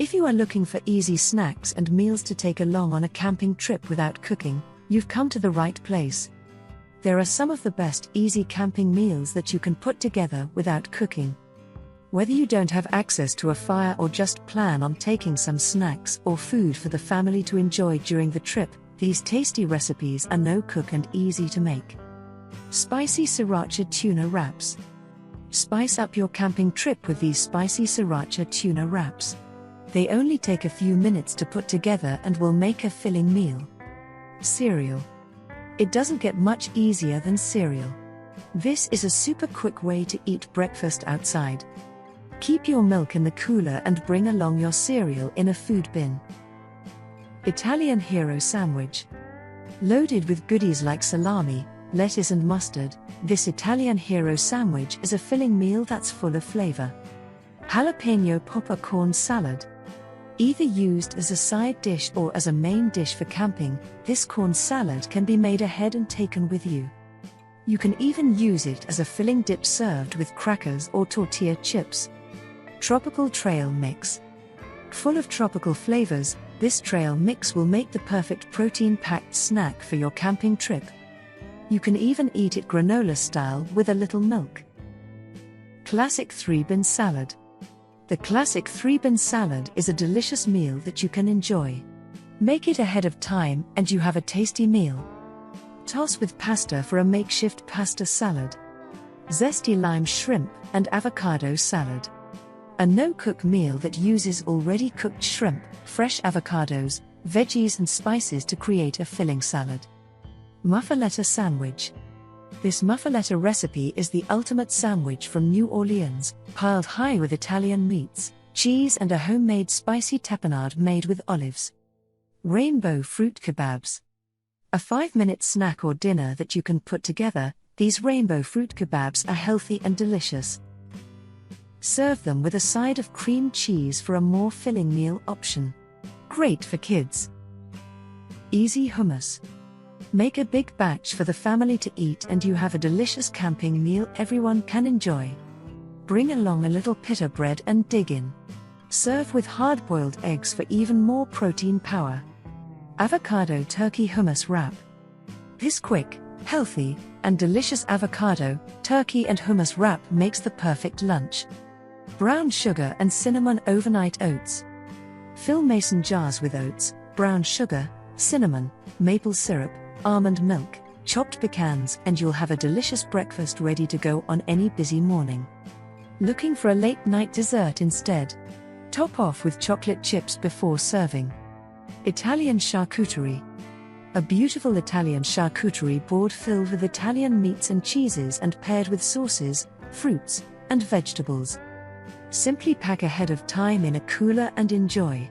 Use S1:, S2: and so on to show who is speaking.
S1: If you are looking for easy snacks and meals to take along on a camping trip without cooking, you've come to the right place. There are some of the best easy camping meals that you can put together without cooking. Whether you don't have access to a fire or just plan on taking some snacks or food for the family to enjoy during the trip, these tasty recipes are no-cook and easy to make. Spicy Sriracha Tuna Wraps. Spice up your camping trip with these spicy Sriracha Tuna Wraps. They only take a few minutes to put together and will make a filling meal. Cereal. It doesn't get much easier than cereal. This is a super quick way to eat breakfast outside. Keep your milk in the cooler and bring along your cereal in a food bin. Italian Hero Sandwich. Loaded with goodies like salami, lettuce and mustard, this Italian Hero Sandwich is a filling meal that's full of flavor. Jalapeno Popcorn Salad. Either used as a side dish or as a main dish for camping, this corn salad can be made ahead and taken with you. You can even use it as a filling dip served with crackers or tortilla chips. Tropical Trail Mix. Full of tropical flavors, this trail mix will make the perfect protein-packed snack for your camping trip. You can even eat it granola style with a little milk. Classic 3-bin Salad. The classic 3-bin salad is a delicious meal that you can enjoy. Make it ahead of time and you have a tasty meal. Toss with pasta for a makeshift pasta salad. Zesty Lime Shrimp and Avocado Salad. A no-cook meal that uses already cooked shrimp, fresh avocados, veggies and spices to create a filling salad. Muffaletta Sandwich. This muffaletta recipe is the ultimate sandwich from New Orleans, piled high with Italian meats, cheese and a homemade spicy tapenade made with olives. Rainbow Fruit Kebabs. A 5-minute snack or dinner that you can put together, these rainbow fruit kebabs are healthy and delicious. Serve them with a side of cream cheese for a more filling meal option. Great for kids. Easy Hummus. Make a big batch for the family to eat and you have a delicious camping meal everyone can enjoy. Bring along a little pita bread and dig in. Serve with hard-boiled eggs for even more protein power. Avocado Turkey Hummus Wrap. This quick, healthy, and delicious avocado, turkey and hummus wrap makes the perfect lunch. Brown sugar and cinnamon overnight oats. Fill mason jars with oats, brown sugar, cinnamon, maple syrup, almond milk, chopped pecans, and you'll have a delicious breakfast ready to go on any busy morning. Looking for a late-night dessert instead? Top off with chocolate chips before serving. Italian Charcuterie. A beautiful Italian charcuterie board filled with Italian meats and cheeses and paired with sauces, fruits, and vegetables. Simply pack ahead of time in a cooler and enjoy.